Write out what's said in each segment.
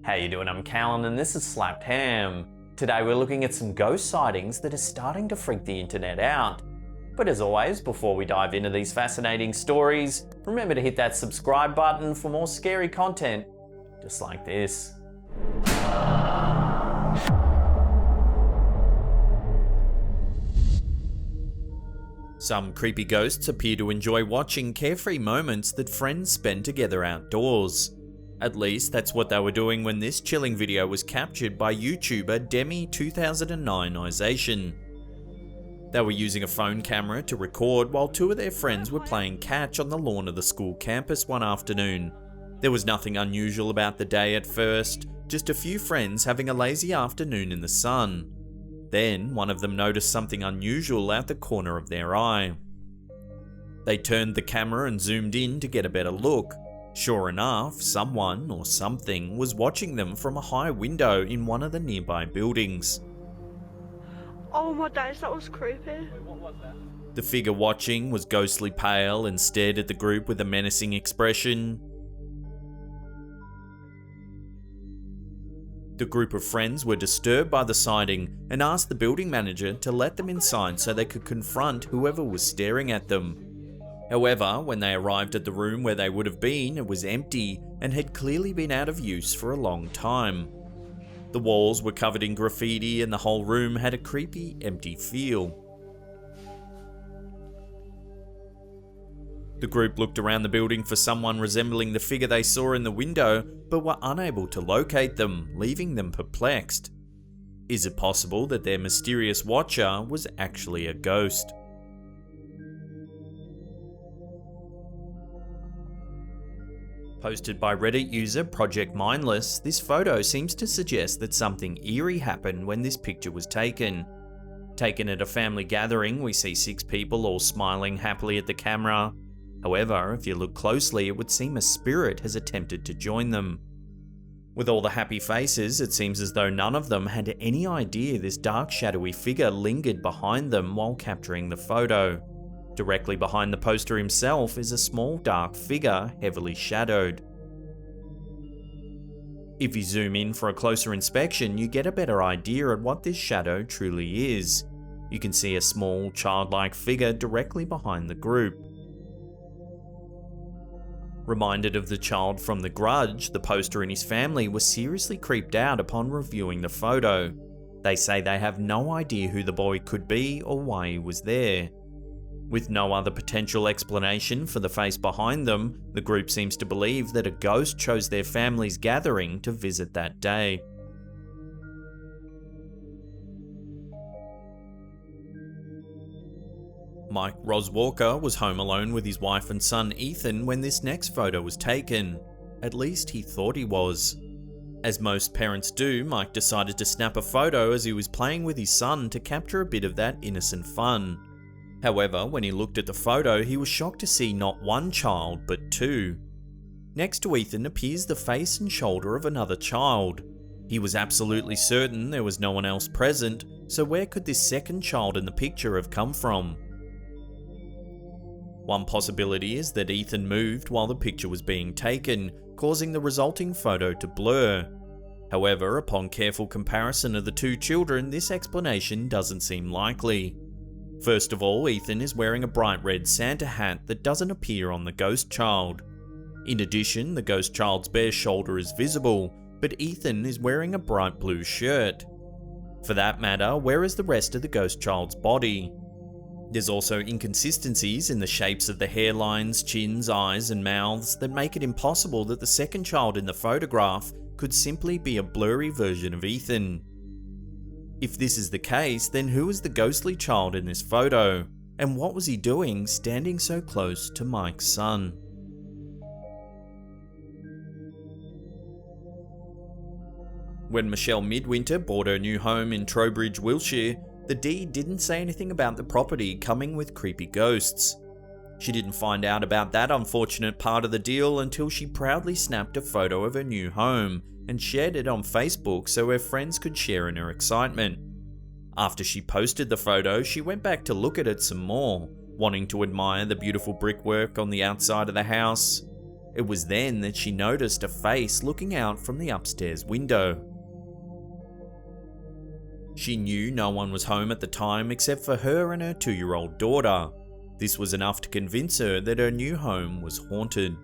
How you doing? I'm Callan and this is Slapped Ham. Today we're looking at some ghost sightings that are starting to freak the internet out. But as always, before we dive into these fascinating stories, remember to hit that subscribe button for more scary content, just like this. Some creepy ghosts appear to enjoy watching carefree moments that friends spend together outdoors. At least that's what they were doing when this chilling video was captured by YouTuber Demi2009ization. They were using a phone camera to record while two of their friends were playing catch on the lawn of the school campus one afternoon. There was nothing unusual about the day at first, just a few friends having a lazy afternoon in the sun. Then, one of them noticed something unusual out the corner of their eye. They turned the camera and zoomed in to get a better look. Sure enough, someone or something was watching them from a high window in one of the nearby buildings. Oh my days, that was creepy. The figure watching was ghostly pale and stared at the group with a menacing expression. The group of friends were disturbed by the sighting and asked the building manager to let them inside so they could confront whoever was staring at them. However, when they arrived at the room where they would have been, it was empty and had clearly been out of use for a long time. The walls were covered in graffiti and the whole room had a creepy, empty feel. The group looked around the building for someone resembling the figure they saw in the window, but were unable to locate them, leaving them perplexed. Is it possible that their mysterious watcher was actually a ghost? Posted by Reddit user Project Mindless, this photo seems to suggest that something eerie happened when this picture was taken. Taken at a family gathering, we see 6 people all smiling happily at the camera. However, if you look closely, it would seem a spirit has attempted to join them. With all the happy faces, it seems as though none of them had any idea this dark shadowy figure lingered behind them while capturing the photo. Directly behind the poster himself is a small dark figure, heavily shadowed. If you zoom in for a closer inspection, you get a better idea of what this shadow truly is. You can see a small, childlike figure directly behind the group. Reminded of the child from The Grudge, the poster and his family were seriously creeped out upon reviewing the photo. They say they have no idea who the boy could be or why he was there. With no other potential explanation for the face behind them, the group seems to believe that a ghost chose their family's gathering to visit that day. Mike Rozwalka was home alone with his wife and son Ethan when this next photo was taken. At least he thought he was. As most parents do, Mike decided to snap a photo as he was playing with his son to capture a bit of that innocent fun. However, when he looked at the photo, he was shocked to see not one child, but 2. Next to Ethan appears the face and shoulder of another child. He was absolutely certain there was no one else present, so where could this second child in the picture have come from? One possibility is that Ethan moved while the picture was being taken, causing the resulting photo to blur. However, upon careful comparison of the 2 children, this explanation doesn't seem likely. First of all, Ethan is wearing a bright red Santa hat that doesn't appear on the ghost child. In addition, the ghost child's bare shoulder is visible, but Ethan is wearing a bright blue shirt. For that matter, where is the rest of the ghost child's body? There's also inconsistencies in the shapes of the hairlines, chins, eyes and mouths that make it impossible that the second child in the photograph could simply be a blurry version of Ethan. If this is the case, then who is the ghostly child in this photo? And what was he doing standing so close to Mike's son? When Michelle Midwinter bought her new home in Trowbridge, Wiltshire, the deed didn't say anything about the property coming with creepy ghosts. She didn't find out about that unfortunate part of the deal until she proudly snapped a photo of her new home and shared it on Facebook so her friends could share in her excitement. After she posted the photo, she went back to look at it some more, wanting to admire the beautiful brickwork on the outside of the house. It was then that she noticed a face looking out from the upstairs window. She knew no one was home at the time except for her and her 2-year-old daughter. This was enough to convince her that her new home was haunted.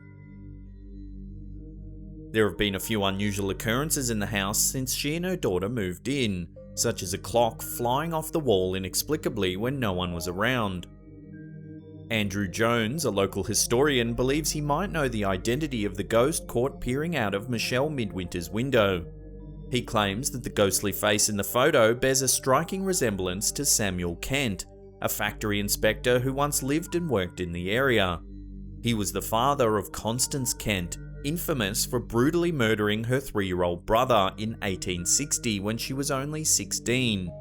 There have been a few unusual occurrences in the house since she and her daughter moved in, such as a clock flying off the wall inexplicably when no one was around. Andrew Jones, a local historian, believes he might know the identity of the ghost caught peering out of Michelle Midwinter's window. He claims that the ghostly face in the photo bears a striking resemblance to Samuel Kent, a factory inspector who once lived and worked in the area. He was the father of Constance Kent, infamous for brutally murdering her 3-year-old brother in 1860 when she was only 16.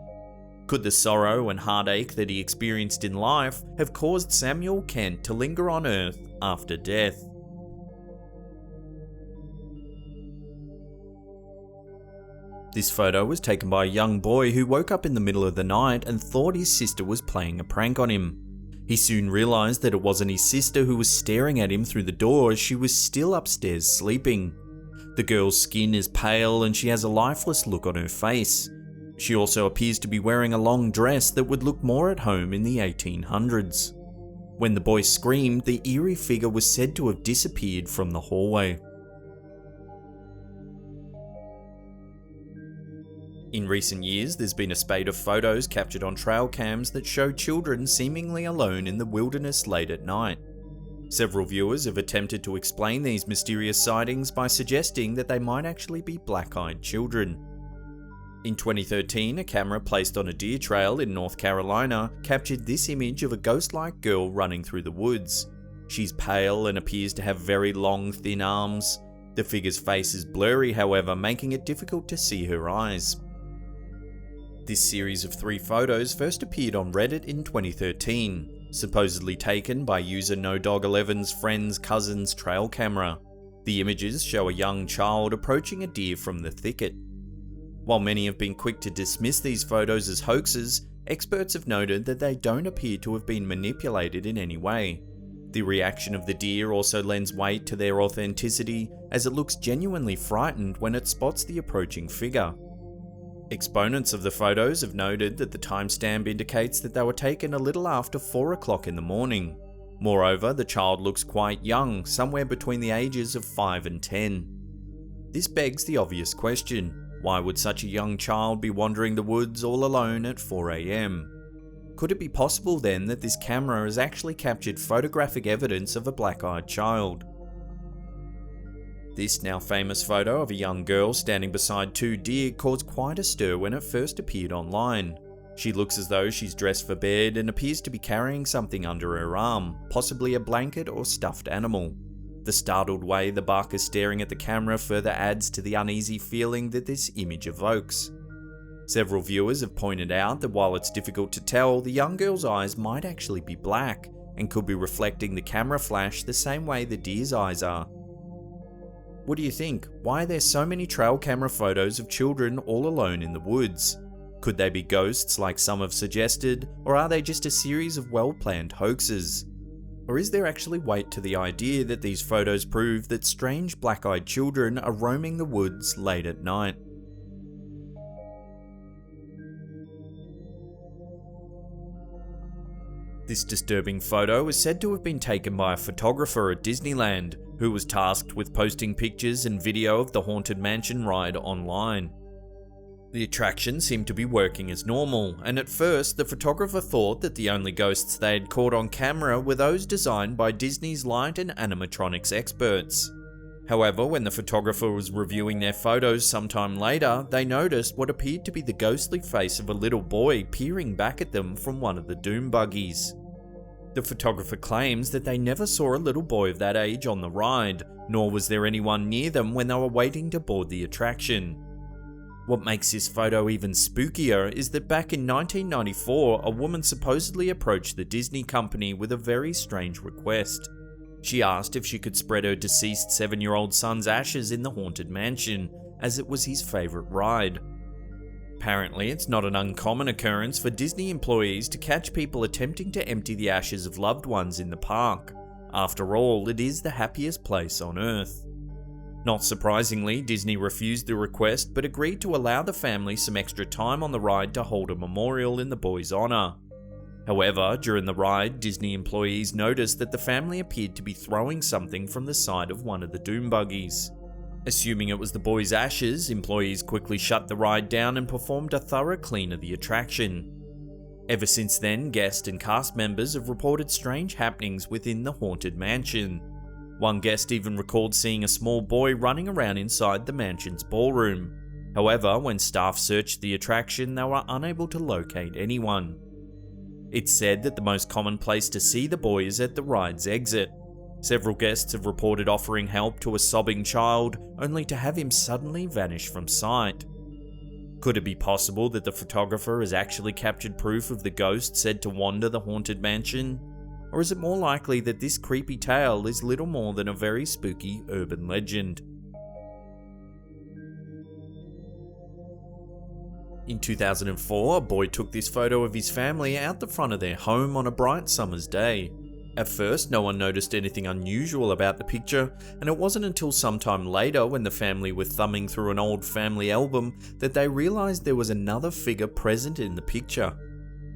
Could the sorrow and heartache that he experienced in life have caused Samuel Kent to linger on Earth after death? This photo was taken by a young boy who woke up in the middle of the night and thought his sister was playing a prank on him. He soon realised that it wasn't his sister who was staring at him through the door as she was still upstairs sleeping. The girl's skin is pale and she has a lifeless look on her face. She also appears to be wearing a long dress that would look more at home in the 1800s. When the boy screamed, the eerie figure was said to have disappeared from the hallway. In recent years, there's been a spate of photos captured on trail cams that show children seemingly alone in the wilderness late at night. Several viewers have attempted to explain these mysterious sightings by suggesting that they might actually be black-eyed children. In 2013, a camera placed on a deer trail in North Carolina captured this image of a ghost-like girl running through the woods. She's pale and appears to have very long, thin arms. The figure's face is blurry, however, making it difficult to see her eyes. This series of 3 photos first appeared on Reddit in 2013, supposedly taken by user NoDog11's friend's cousin's trail camera. The images show a young child approaching a deer from the thicket. While many have been quick to dismiss these photos as hoaxes, experts have noted that they don't appear to have been manipulated in any way. The reaction of the deer also lends weight to their authenticity, as it looks genuinely frightened when it spots the approaching figure. Exponents of the photos have noted that the timestamp indicates that they were taken a little after 4 o'clock in the morning. Moreover, the child looks quite young, somewhere between the ages of 5 and 10. This begs the obvious question: why would such a young child be wandering the woods all alone at 4 AM? Could it be possible then that this camera has actually captured photographic evidence of a black-eyed child? This now famous photo of a young girl standing beside 2 deer caused quite a stir when it first appeared online. She looks as though she's dressed for bed and appears to be carrying something under her arm, possibly a blanket or stuffed animal. The startled way the buck is staring at the camera further adds to the uneasy feeling that this image evokes. Several viewers have pointed out that while it's difficult to tell, the young girl's eyes might actually be black and could be reflecting the camera flash the same way the deer's eyes are. What do you think? Why are there so many trail camera photos of children all alone in the woods? Could they be ghosts like some have suggested, or are they just a series of well-planned hoaxes? Or is there actually weight to the idea that these photos prove that strange black-eyed children are roaming the woods late at night? This disturbing photo is said to have been taken by a photographer at Disneyland, who was tasked with posting pictures and video of the Haunted Mansion ride online. The attraction seemed to be working as normal, and at first the photographer thought that the only ghosts they had caught on camera were those designed by Disney's light and animatronics experts. However, when the photographer was reviewing their photos sometime later, they noticed what appeared to be the ghostly face of a little boy peering back at them from one of the doom buggies. The photographer claims that they never saw a little boy of that age on the ride, nor was there anyone near them when they were waiting to board the attraction. What makes this photo even spookier is that back in 1994, a woman supposedly approached the Disney company with a very strange request. She asked if she could spread her deceased 7-year-old son's ashes in the Haunted Mansion, as it was his favourite ride. Apparently, it's not an uncommon occurrence for Disney employees to catch people attempting to empty the ashes of loved ones in the park. After all, it is the happiest place on Earth. Not surprisingly, Disney refused the request but agreed to allow the family some extra time on the ride to hold a memorial in the boy's honour. However, during the ride, Disney employees noticed that the family appeared to be throwing something from the side of one of the doom buggies. Assuming it was the boy's ashes, employees quickly shut the ride down and performed a thorough clean of the attraction. Ever since then, guests and cast members have reported strange happenings within the haunted mansion. One guest even recalled seeing a small boy running around inside the mansion's ballroom. However, when staff searched the attraction, they were unable to locate anyone. It's said that the most common place to see the boy is at the ride's exit. Several guests have reported offering help to a sobbing child, only to have him suddenly vanish from sight. Could it be possible that the photographer has actually captured proof of the ghost said to wander the haunted mansion? Or is it more likely that this creepy tale is little more than a very spooky urban legend? In 2004, a boy took this photo of his family out the front of their home on a bright summer's day. At first, no one noticed anything unusual about the picture, and it wasn't until sometime later when the family were thumbing through an old family album that they realised there was another figure present in the picture.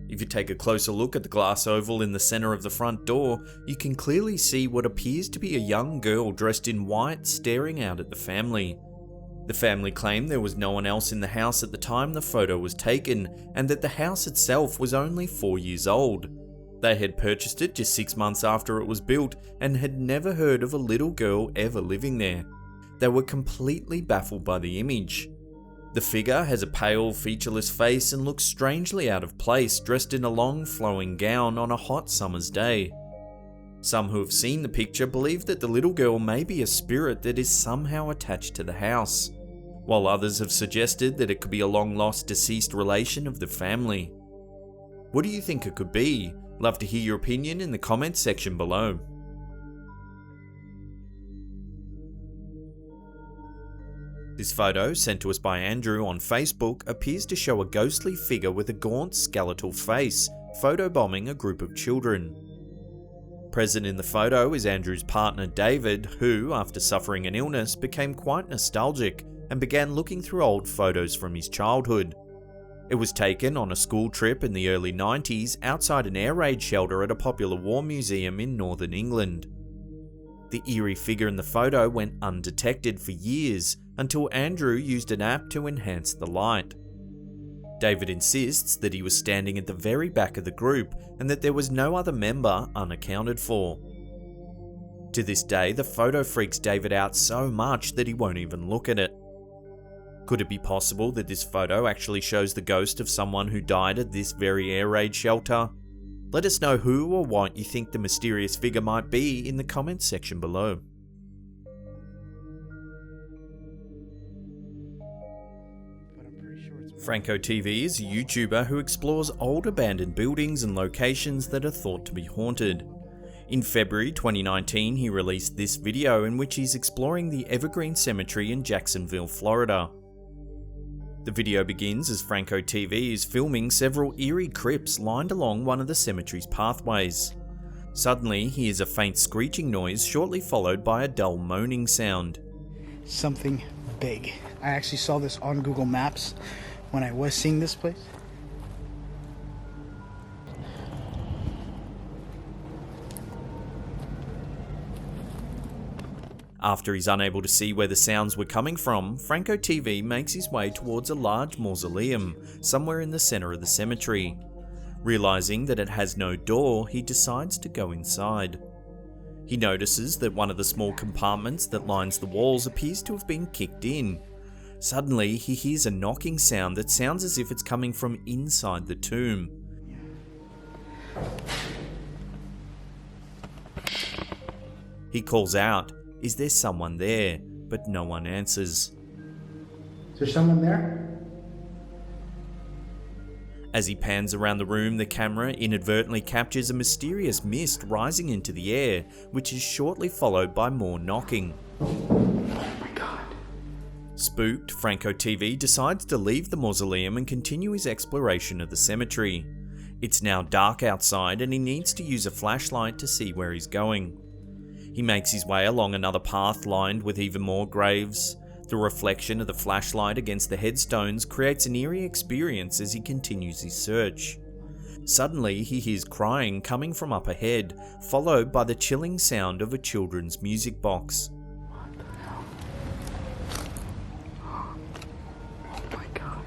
If you take a closer look at the glass oval in the centre of the front door, you can clearly see what appears to be a young girl dressed in white staring out at the family. The family claimed there was no one else in the house at the time the photo was taken, and that the house itself was only 4 years old. They had purchased it just 6 months after it was built and had never heard of a little girl ever living there. They were completely baffled by the image. The figure has a pale, featureless face and looks strangely out of place, dressed in a long flowing gown on a hot summer's day. Some who have seen the picture believe that the little girl may be a spirit that is somehow attached to the house, while others have suggested that it could be a long-lost deceased relation of the family. What do you think it could be? Love to hear your opinion in the comments section below. This photo, sent to us by Andrew on Facebook, appears to show a ghostly figure with a gaunt skeletal face, photobombing a group of children. Present in the photo is Andrew's partner David, who, after suffering an illness, became quite nostalgic and began looking through old photos from his childhood. It was taken on a school trip in the early 90s outside an air raid shelter at a popular war museum in northern England. The eerie figure in the photo went undetected for years until Andrew used an app to enhance the light. David insists that he was standing at the very back of the group and that there was no other member unaccounted for. To this day, the photo freaks David out so much that he won't even look at it. Could it be possible that this photo actually shows the ghost of someone who died at this very air raid shelter? Let us know who or what you think the mysterious figure might be in the comments section below. Franco TV is a YouTuber who explores old abandoned buildings and locations that are thought to be haunted. In February 2019, he released this video in which he's exploring the Evergreen Cemetery in Jacksonville, Florida. The video begins as Franco TV is filming several eerie crypts lined along one of the cemetery's pathways. Suddenly, he hears a faint screeching noise shortly followed by a dull moaning sound. Something big. I actually saw this on Google Maps when I was seeing this place. After he's unable to see where the sounds were coming from, Franco TV makes his way towards a large mausoleum somewhere in the center of the cemetery. Realizing that it has no door, he decides to go inside. He notices that one of the small compartments that lines the walls appears to have been kicked in. Suddenly, he hears a knocking sound that sounds as if it's coming from inside the tomb. He calls out, "Is there someone there?" But no one answers. Is there someone there? As he pans around the room, the camera inadvertently captures a mysterious mist rising into the air, which is shortly followed by more knocking. Oh my god. Spooked, Franco TV decides to leave the mausoleum and continue his exploration of the cemetery. It's now dark outside and he needs to use a flashlight to see where he's going. He makes his way along another path lined with even more graves. The reflection of the flashlight against the headstones creates an eerie experience as he continues his search. Suddenly, he hears crying coming from up ahead, followed by the chilling sound of a children's music box. What the hell? Oh my god.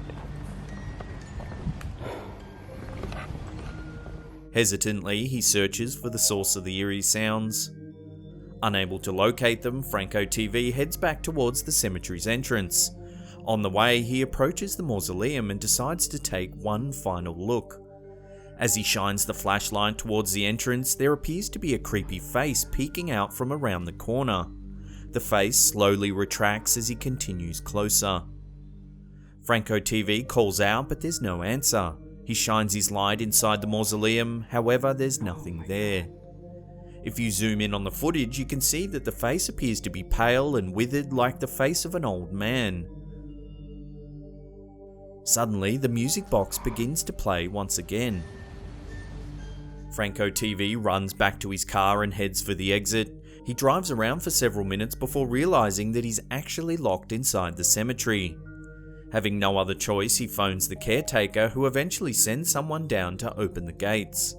Hesitantly, he searches for the source of the eerie sounds. Unable to locate them, Franco TV heads back towards the cemetery's entrance. On the way, he approaches the mausoleum and decides to take one final look. As he shines the flashlight towards the entrance, there appears to be a creepy face peeking out from around the corner. The face slowly retracts as he continues closer. Franco TV calls out, but there's no answer. He shines his light inside the mausoleum, however, there's nothing there. If you zoom in on the footage, you can see that the face appears to be pale and withered like the face of an old man. Suddenly, the music box begins to play once again. Franco TV runs back to his car and heads for the exit. He drives around for several minutes before realizing that he's actually locked inside the cemetery. Having no other choice, he phones the caretaker, who eventually sends someone down to open the gates.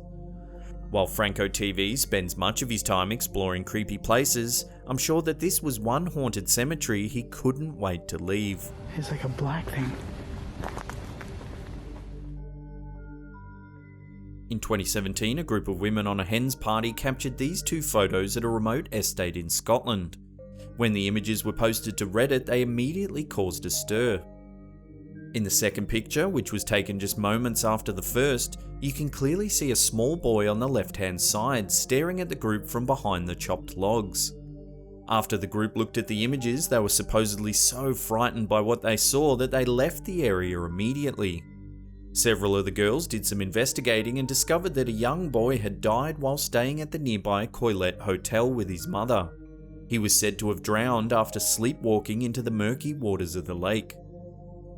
While Franco TV spends much of his time exploring creepy places, I'm sure that this was one haunted cemetery he couldn't wait to leave. It's like a black thing. In 2017, a group of women on a hen's party captured these two photos at a remote estate in Scotland. When the images were posted to Reddit, they immediately caused a stir. In the second picture, which was taken just moments after the first, you can clearly see a small boy on the left-hand side staring at the group from behind the chopped logs. After the group looked at the images, they were supposedly so frightened by what they saw that they left the area immediately. Several of the girls did some investigating and discovered that a young boy had died while staying at the nearby Coilette Hotel with his mother. He was said to have drowned after sleepwalking into the murky waters of the lake.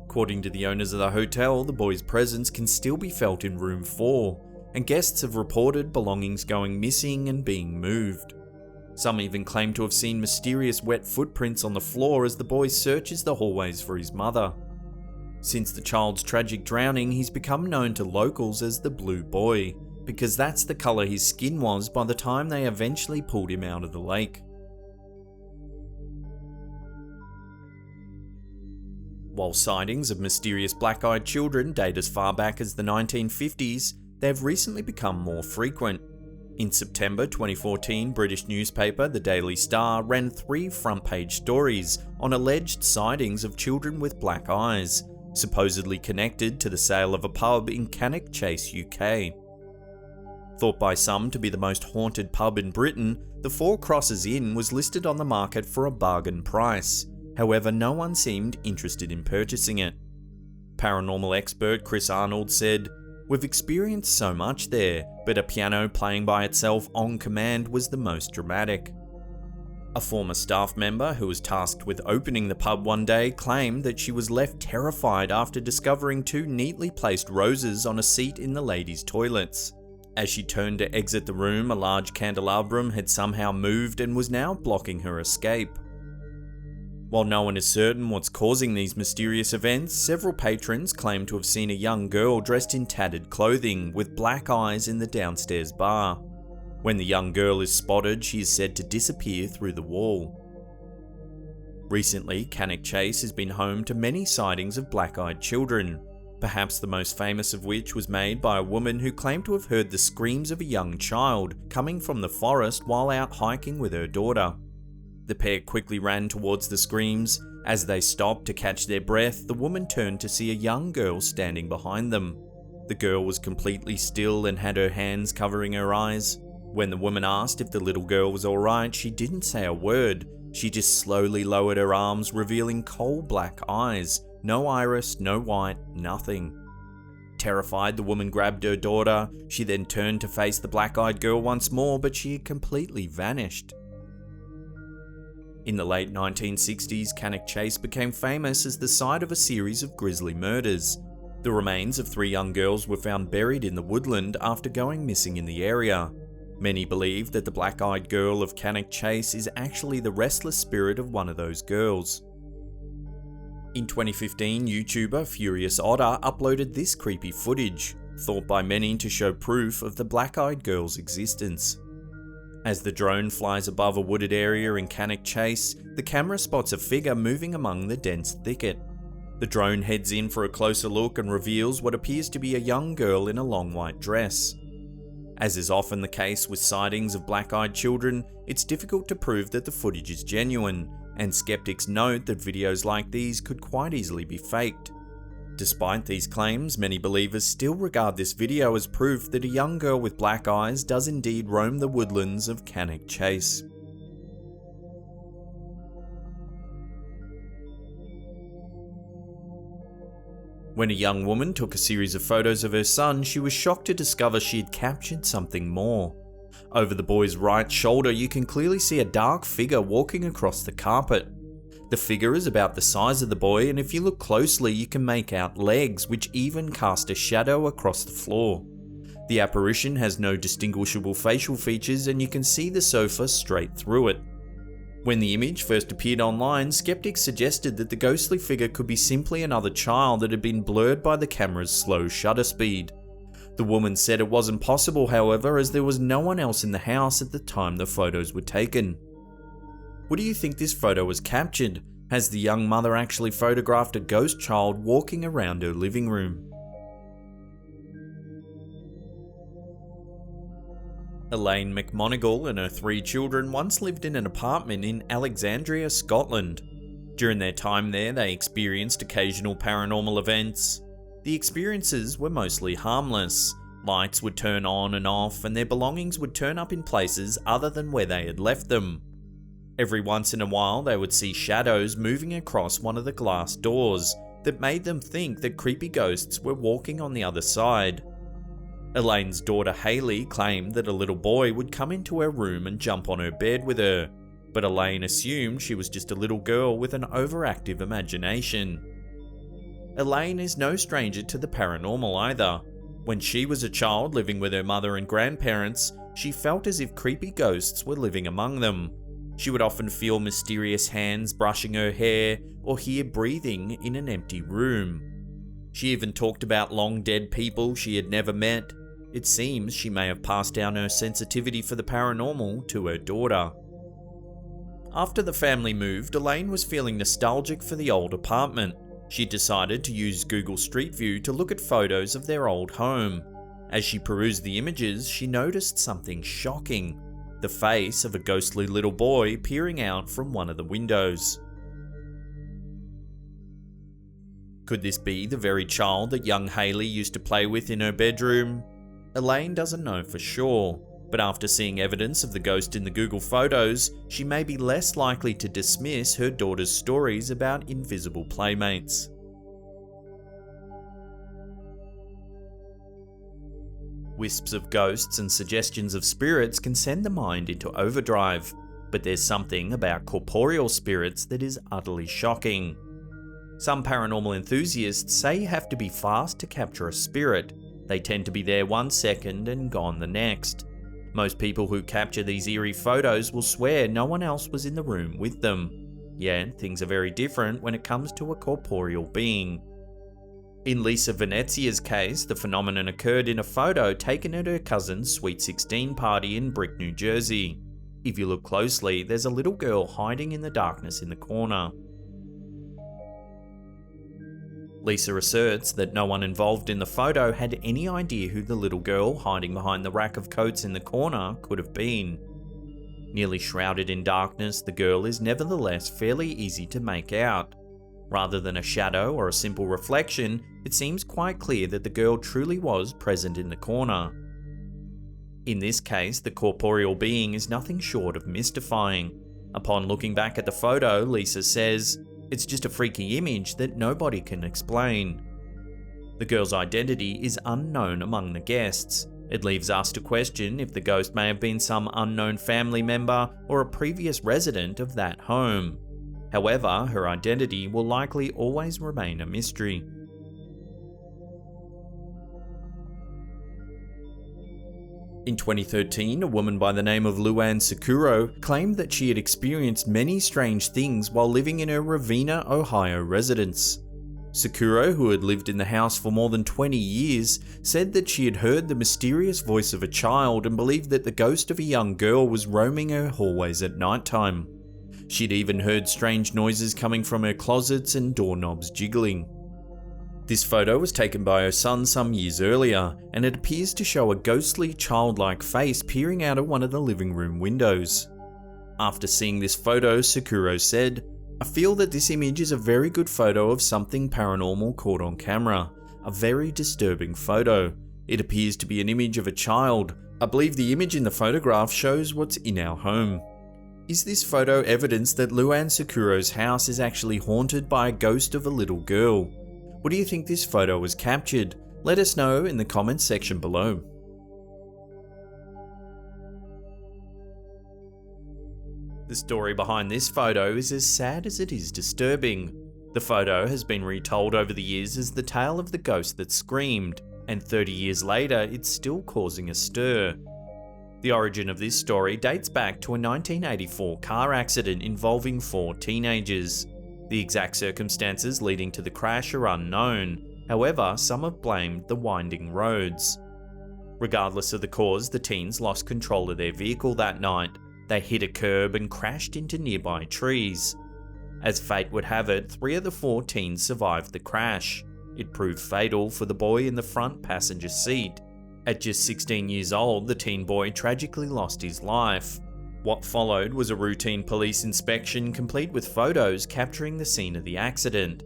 According to the owners of the hotel, the boy's presence can still be felt in room 4, and guests have reported belongings going missing and being moved. Some even claim to have seen mysterious wet footprints on the floor as the boy searches the hallways for his mother. Since the child's tragic drowning, he's become known to locals as the Blue Boy, because that's the colour his skin was by the time they eventually pulled him out of the lake. While sightings of mysterious black-eyed children date as far back as the 1950s, they have recently become more frequent. In September 2014, British newspaper The Daily Star ran 3 front-page stories on alleged sightings of children with black eyes, supposedly connected to the sale of a pub in Cannock, UK. Thought by some to be the most haunted pub in Britain, the Four Crosses Inn was listed on the market for a bargain price. However, no one seemed interested in purchasing it. Paranormal expert Chris Arnold said, "We've experienced so much there, but a piano playing by itself on command was the most dramatic." A former staff member who was tasked with opening the pub one day claimed that she was left terrified after discovering 2 neatly placed roses on a seat in the ladies' toilets. As she turned to exit the room, a large candelabrum had somehow moved and was now blocking her escape. While no one is certain what's causing these mysterious events, several patrons claim to have seen a young girl dressed in tattered clothing with black eyes in the downstairs bar. When the young girl is spotted, she is said to disappear through the wall. Recently, Cannock Chase has been home to many sightings of black-eyed children, perhaps the most famous of which was made by a woman who claimed to have heard the screams of a young child coming from the forest while out hiking with her daughter. The pair quickly ran towards the screams. As they stopped to catch their breath, the woman turned to see a young girl standing behind them. The girl was completely still and had her hands covering her eyes. When the woman asked if the little girl was alright, she didn't say a word. She just slowly lowered her arms, revealing coal black eyes. No iris, no white, nothing. Terrified, the woman grabbed her daughter. She then turned to face the black-eyed girl once more, but she had completely vanished. In the late 1960s, Cannock Chase became famous as the site of a series of grisly murders. The remains of 3 young girls were found buried in the woodland after going missing in the area. Many believe that the black-eyed girl of Cannock Chase is actually the restless spirit of one of those girls. In 2015, YouTuber Furious Otter uploaded this creepy footage, thought by many to show proof of the black-eyed girl's existence. As the drone flies above a wooded area in Cannock Chase, the camera spots a figure moving among the dense thicket. The drone heads in for a closer look and reveals what appears to be a young girl in a long white dress. As is often the case with sightings of black-eyed children, it's difficult to prove that the footage is genuine, and skeptics note that videos like these could quite easily be faked. Despite these claims, many believers still regard this video as proof that a young girl with black eyes does indeed roam the woodlands of Cannock Chase. When a young woman took a series of photos of her son, she was shocked to discover she had captured something more. Over the boy's right shoulder, you can clearly see a dark figure walking across the carpet. The figure is about the size of the boy, and if you look closely, you can make out legs, which even cast a shadow across the floor. The apparition has no distinguishable facial features, and you can see the sofa straight through it. When the image first appeared online, skeptics suggested that the ghostly figure could be simply another child that had been blurred by the camera's slow shutter speed. The woman said it wasn't possible, however, as there was no one else in the house at the time the photos were taken. What do you think this photo was captured? Has the young mother actually photographed a ghost child walking around her living room? Elaine McMonagle and her 3 children once lived in an apartment in Alexandria, Scotland. During their time there, they experienced occasional paranormal events. The experiences were mostly harmless. Lights would turn on and off, and their belongings would turn up in places other than where they had left them. Every once in a while, they would see shadows moving across one of the glass doors that made them think that creepy ghosts were walking on the other side. Elaine's daughter Hayley claimed that a little boy would come into her room and jump on her bed with her, but Elaine assumed she was just a little girl with an overactive imagination. Elaine is no stranger to the paranormal either. When she was a child living with her mother and grandparents, she felt as if creepy ghosts were living among them. She would often feel mysterious hands brushing her hair or hear breathing in an empty room. She even talked about long dead people she had never met. It seems she may have passed down her sensitivity for the paranormal to her daughter. After the family moved, Elaine was feeling nostalgic for the old apartment. She decided to use Google Street View to look at photos of their old home. As she perused the images, she noticed something shocking: the face of a ghostly little boy peering out from one of the windows. Could this be the very child that young Hayley used to play with in her bedroom? Elaine doesn't know for sure, but after seeing evidence of the ghost in the Google photos, she may be less likely to dismiss her daughter's stories about invisible playmates. Wisps of ghosts and suggestions of spirits can send the mind into overdrive, but there's something about corporeal spirits that is utterly shocking. Some paranormal enthusiasts say you have to be fast to capture a spirit. They tend to be there 1 second and gone the next. Most people who capture these eerie photos will swear no one else was in the room with them. Yet, things are very different when it comes to a corporeal being. In Lisa Venezia's case, the phenomenon occurred in a photo taken at her cousin's Sweet 16 party in Brick, New Jersey. If you look closely, there's a little girl hiding in the darkness in the corner. Lisa asserts that no one involved in the photo had any idea who the little girl hiding behind the rack of coats in the corner could have been. Nearly shrouded in darkness, the girl is nevertheless fairly easy to make out. Rather than a shadow or a simple reflection, it seems quite clear that the girl truly was present in the corner. In this case, the corporeal being is nothing short of mystifying. Upon looking back at the photo, Lisa says, "It's just a freaky image that nobody can explain." The girl's identity is unknown among the guests. It leaves us to question if the ghost may have been some unknown family member or a previous resident of that home. However, her identity will likely always remain a mystery. In 2013, a woman by the name of Luann Sicuro claimed that she had experienced many strange things while living in her Ravenna, Ohio residence. Sicuro, who had lived in the house for more than 20 years, said that she had heard the mysterious voice of a child and believed that the ghost of a young girl was roaming her hallways at nighttime. She'd even heard strange noises coming from her closets and doorknobs jiggling. This photo was taken by her son some years earlier, and it appears to show a ghostly, childlike face peering out of one of the living room windows. After seeing this photo, Sicuro said, "I feel that this image is a very good photo of something paranormal caught on camera. A very disturbing photo. It appears to be an image of a child. I believe the image in the photograph shows what's in our home." Is this photo evidence that Luann Sicuro's house is actually haunted by a ghost of a little girl? What do you think this photo was captured? Let us know in the comments section below. The story behind this photo is as sad as it is disturbing. The photo has been retold over the years as the tale of the ghost that screamed, and 30 years later it's still causing a stir. The origin of this story dates back to a 1984 car accident involving 4 teenagers. The exact circumstances leading to the crash are unknown, however, some have blamed the winding roads. Regardless of the cause, the teens lost control of their vehicle that night. They hit a curb and crashed into nearby trees. As fate would have it, 3 of the 4 teens survived the crash. It proved fatal for the boy in the front passenger seat. At just 16 years old, the teen boy tragically lost his life. What followed was a routine police inspection complete with photos capturing the scene of the accident.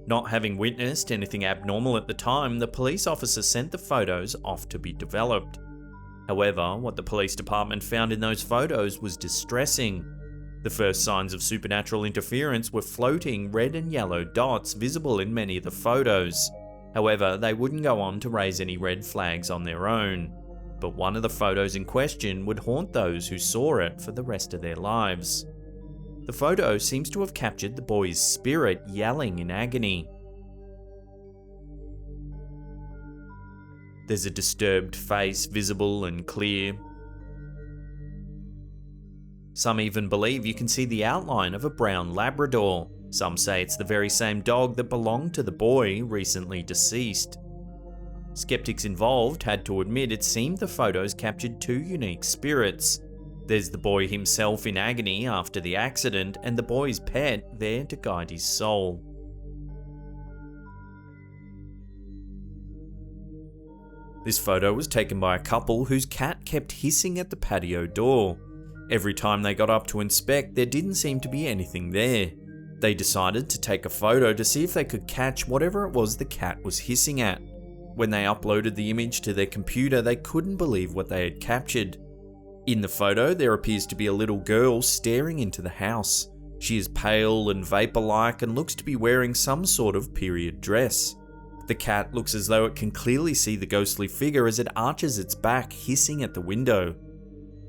Not having witnessed anything abnormal at the time, the police officer sent the photos off to be developed. However, what the police department found in those photos was distressing. The first signs of supernatural interference were floating red and yellow dots visible in many of the photos. However, they wouldn't go on to raise any red flags on their own. But one of the photos in question would haunt those who saw it for the rest of their lives. The photo seems to have captured the boy's spirit yelling in agony. There's a disturbed face visible and clear. Some even believe you can see the outline of a brown Labrador. Some say it's the very same dog that belonged to the boy recently deceased. Skeptics involved had to admit it seemed the photos captured 2 unique spirits. There's the boy himself in agony after the accident, and the boy's pet there to guide his soul. This photo was taken by a couple whose cat kept hissing at the patio door. Every time they got up to inspect, there didn't seem to be anything there. They decided to take a photo to see if they could catch whatever it was the cat was hissing at. When they uploaded the image to their computer, they couldn't believe what they had captured. In the photo, there appears to be a little girl staring into the house. She is pale and vapor-like and looks to be wearing some sort of period dress. The cat looks as though it can clearly see the ghostly figure as it arches its back, hissing at the window.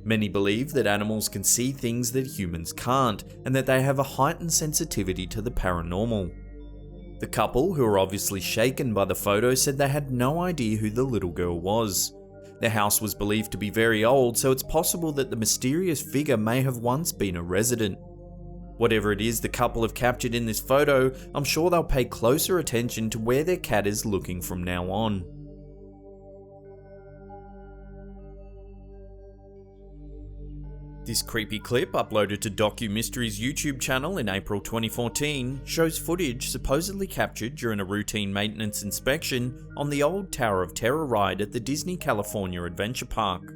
Many believe that animals can see things that humans can't, and that they have a heightened sensitivity to the paranormal. The couple, who were obviously shaken by the photo, said they had no idea who the little girl was. Their house was believed to be very old, so it's possible that the mysterious figure may have once been a resident. Whatever it is the couple have captured in this photo, I'm sure they'll pay closer attention to where their cat is looking from now on. This creepy clip, uploaded to DocuMystery's YouTube channel in April 2014, shows footage supposedly captured during a routine maintenance inspection on the old Tower of Terror ride at the Disney California Adventure Park.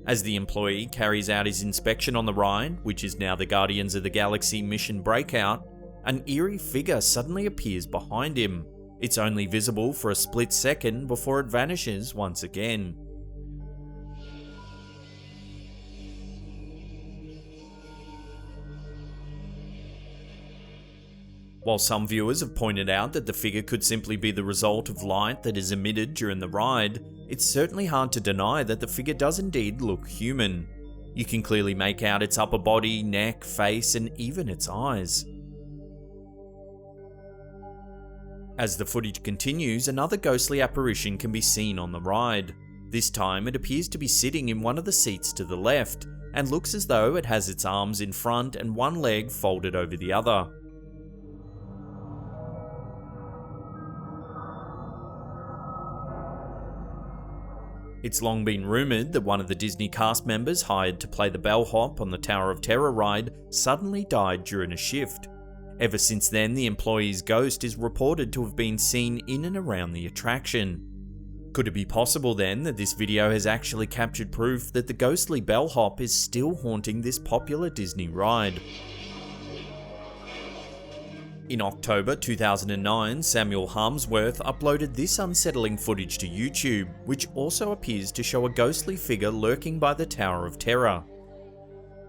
As the employee carries out his inspection on the ride, which is now the Guardians of the Galaxy mission breakout, an eerie figure suddenly appears behind him. It's only visible for a split second before it vanishes once again. While some viewers have pointed out that the figure could simply be the result of light that is emitted during the ride, it's certainly hard to deny that the figure does indeed look human. You can clearly make out its upper body, neck, face, and even its eyes. As the footage continues, another ghostly apparition can be seen on the ride. This time it appears to be sitting in one of the seats to the left, and looks as though it has its arms in front and one leg folded over the other. It's long been rumoured that one of the Disney cast members hired to play the bellhop on the Tower of Terror ride suddenly died during a shift. Ever since then, the employee's ghost is reported to have been seen in and around the attraction. Could it be possible then that this video has actually captured proof that the ghostly bellhop is still haunting this popular Disney ride? In October 2009, Samuel Harmsworth uploaded this unsettling footage to YouTube, which also appears to show a ghostly figure lurking by the Tower of Terror.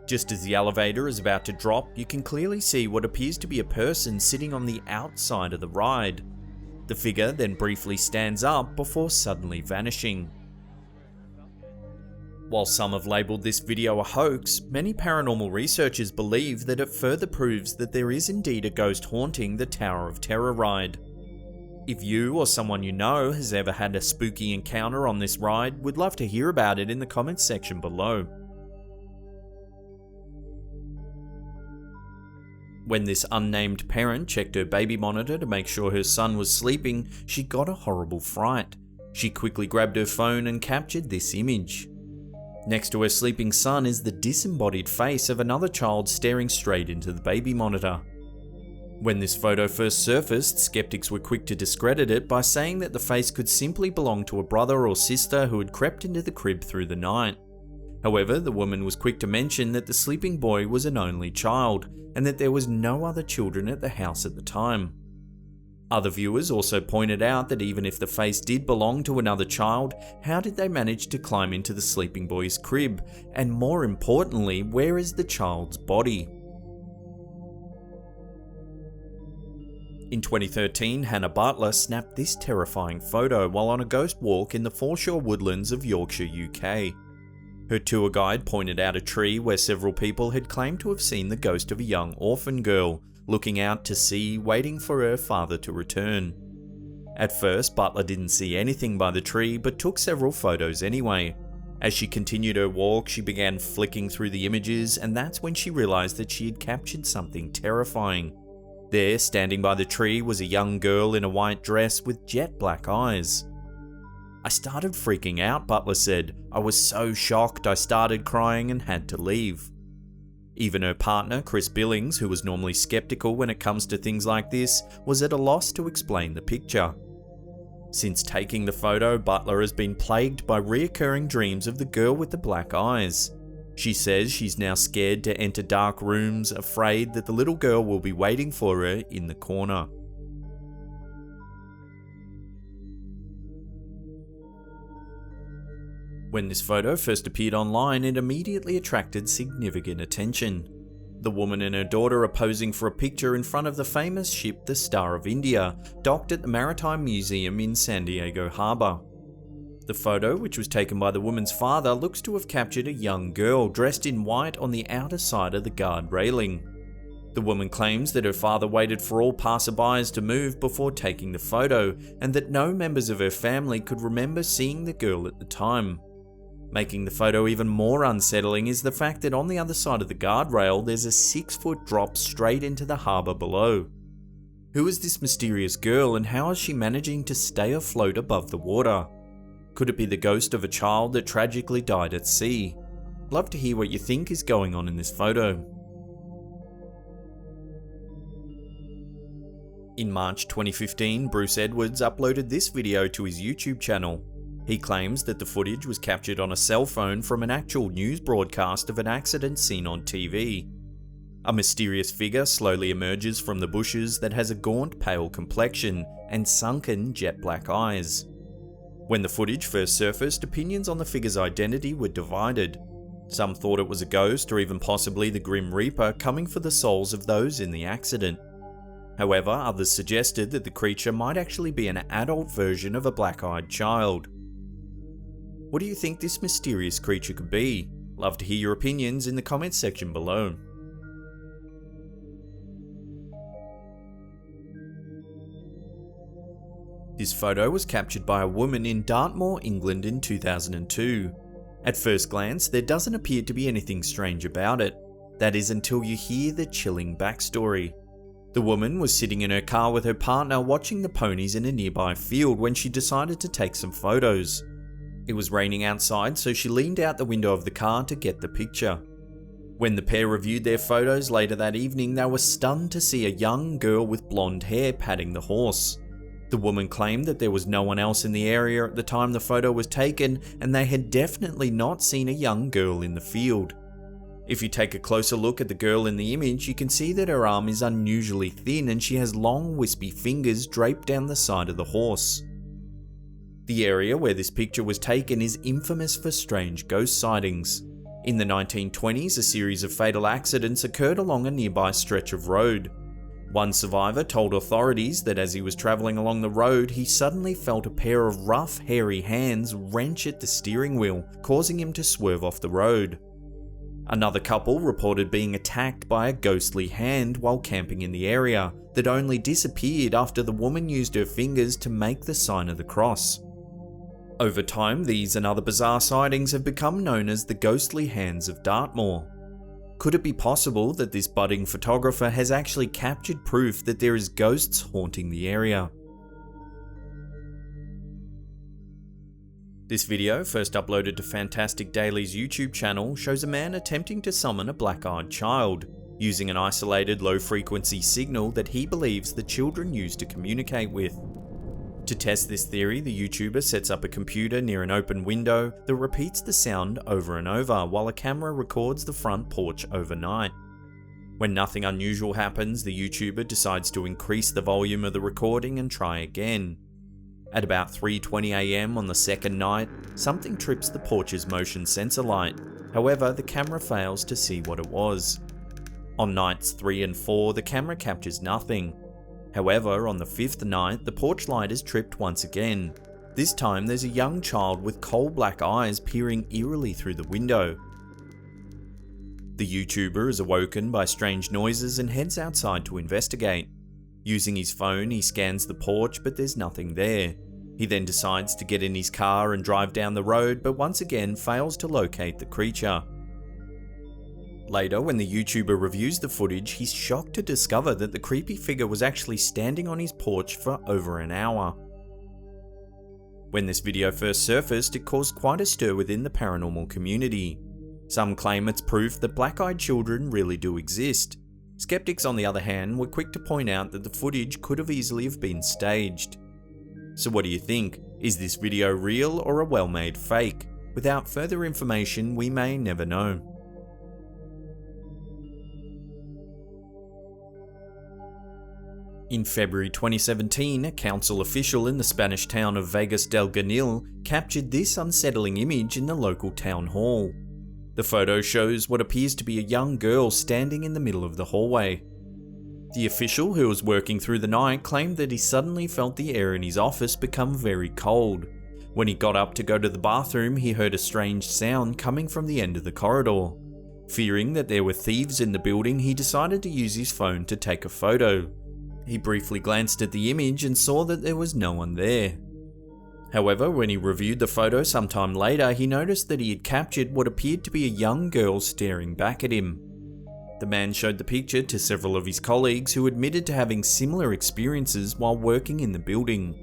Just as the elevator is about to drop, you can clearly see what appears to be a person sitting on the outside of the ride. The figure then briefly stands up before suddenly vanishing. While some have labelled this video a hoax, many paranormal researchers believe that it further proves that there is indeed a ghost haunting the Tower of Terror ride. If you or someone you know has ever had a spooky encounter on this ride, we'd love to hear about it in the comments section below. When this unnamed parent checked her baby monitor to make sure her son was sleeping, she got a horrible fright. She quickly grabbed her phone and captured this image. Next to her sleeping son is the disembodied face of another child staring straight into the baby monitor. When this photo first surfaced, skeptics were quick to discredit it by saying that the face could simply belong to a brother or sister who had crept into the crib through the night. However, the woman was quick to mention that the sleeping boy was an only child, and that there was no other children at the house at the time. Other viewers also pointed out that even if the face did belong to another child, how did they manage to climb into the sleeping boy's crib? And more importantly, where is the child's body? In 2013, Hannah Butler snapped this terrifying photo while on a ghost walk in the foreshore woodlands of Yorkshire, UK. Her tour guide pointed out a tree where several people had claimed to have seen the ghost of a young orphan girl, looking out to sea, waiting for her father to return. At first, Butler didn't see anything by the tree, but took several photos anyway. As she continued her walk, she began flicking through the images, and that's when she realised that she had captured something terrifying. There, standing by the tree, was a young girl in a white dress with jet black eyes. "I started freaking out," Butler said. "I was so shocked I started crying and had to leave." Even her partner, Chris Billings, who was normally skeptical when it comes to things like this, was at a loss to explain the picture. Since taking the photo, Butler has been plagued by reoccurring dreams of the girl with the black eyes. She says she's now scared to enter dark rooms, afraid that the little girl will be waiting for her in the corner. When this photo first appeared online, it immediately attracted significant attention. The woman and her daughter are posing for a picture in front of the famous ship the Star of India, docked at the Maritime Museum in San Diego Harbor. The photo, which was taken by the woman's father, looks to have captured a young girl dressed in white on the outer side of the guard railing. The woman claims that her father waited for all passerbys to move before taking the photo, and that no members of her family could remember seeing the girl at the time. Making the photo even more unsettling is the fact that on the other side of the guardrail there's a 6-foot drop straight into the harbour below. Who is this mysterious girl, and how is she managing to stay afloat above the water? Could it be the ghost of a child that tragically died at sea? Love to hear what you think is going on in this photo. In March 2015, Bruce Edwards uploaded this video to his YouTube channel. He claims that the footage was captured on a cell phone from an actual news broadcast of an accident seen on TV. A mysterious figure slowly emerges from the bushes that has a gaunt, pale complexion and sunken, jet black eyes. When the footage first surfaced, opinions on the figure's identity were divided. Some thought it was a ghost, or even possibly the Grim Reaper coming for the souls of those in the accident. However, others suggested that the creature might actually be an adult version of a black-eyed child. What do you think this mysterious creature could be? Love to hear your opinions in the comments section below. This photo was captured by a woman in Dartmoor, England in 2002. At first glance, there doesn't appear to be anything strange about it. That is until you hear the chilling backstory. The woman was sitting in her car with her partner watching the ponies in a nearby field when she decided to take some photos. It was raining outside, so she leaned out the window of the car to get the picture. When the pair reviewed their photos later that evening, they were stunned to see a young girl with blonde hair patting the horse. The woman claimed that there was no one else in the area at the time the photo was taken, and they had definitely not seen a young girl in the field. If you take a closer look at the girl in the image, you can see that her arm is unusually thin and she has long wispy fingers draped down the side of the horse. The area where this picture was taken is infamous for strange ghost sightings. In the 1920s, a series of fatal accidents occurred along a nearby stretch of road. One survivor told authorities that as he was travelling along the road, he suddenly felt a pair of rough, hairy hands wrench at the steering wheel, causing him to swerve off the road. Another couple reported being attacked by a ghostly hand while camping in the area, that only disappeared after the woman used her fingers to make the sign of the cross. Over time, these and other bizarre sightings have become known as the ghostly hands of Dartmoor. Could it be possible that this budding photographer has actually captured proof that there is ghosts haunting the area? This video, first uploaded to Fantastic Daily's YouTube channel, shows a man attempting to summon a black-eyed child, using an isolated low-frequency signal that he believes the children use to communicate with. To test this theory, the YouTuber sets up a computer near an open window that repeats the sound over and over while a camera records the front porch overnight. When nothing unusual happens, the YouTuber decides to increase the volume of the recording and try again. At about 3:20 AM on the second night, something trips the porch's motion sensor light. However, the camera fails to see what it was. On nights 3 and 4, the camera captures nothing. However, on the 5th night, the porch light is tripped once again. This time, there's a young child with coal black eyes peering eerily through the window. The YouTuber is awoken by strange noises and heads outside to investigate. Using his phone, he scans the porch, but there's nothing there. He then decides to get in his car and drive down the road, but once again fails to locate the creature. Later, when the YouTuber reviews the footage, he's shocked to discover that the creepy figure was actually standing on his porch for over an hour. When this video first surfaced, it caused quite a stir within the paranormal community. Some claim it's proof that black-eyed children really do exist. Skeptics, on the other hand, were quick to point out that the footage could have easily have been staged. So what do you think? Is this video real or a well-made fake? Without further information, we may never know. In February 2017, a council official in the Spanish town of Vegas del Ganil captured this unsettling image in the local town hall. The photo shows what appears to be a young girl standing in the middle of the hallway. The official, who was working through the night, claimed that he suddenly felt the air in his office become very cold. When he got up to go to the bathroom, he heard a strange sound coming from the end of the corridor. Fearing that there were thieves in the building, he decided to use his phone to take a photo. He briefly glanced at the image and saw that there was no one there. However, when he reviewed the photo sometime later, he noticed that he had captured what appeared to be a young girl staring back at him. The man showed the picture to several of his colleagues who admitted to having similar experiences while working in the building.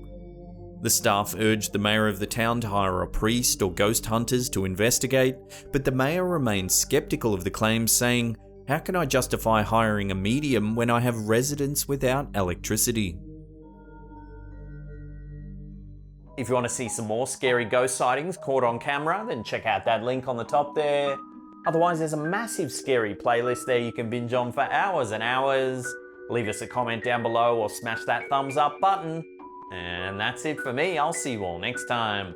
The staff urged the mayor of the town to hire a priest or ghost hunters to investigate, but the mayor remained skeptical of the claims, saying, "How can I justify hiring a medium when I have residents without electricity?" If you want to see some more scary ghost sightings caught on camera, then check out that link on the top there. Otherwise, there's a massive scary playlist there you can binge on for hours and hours. Leave us a comment down below or smash that thumbs up button. And that's it for me. I'll see you all next time.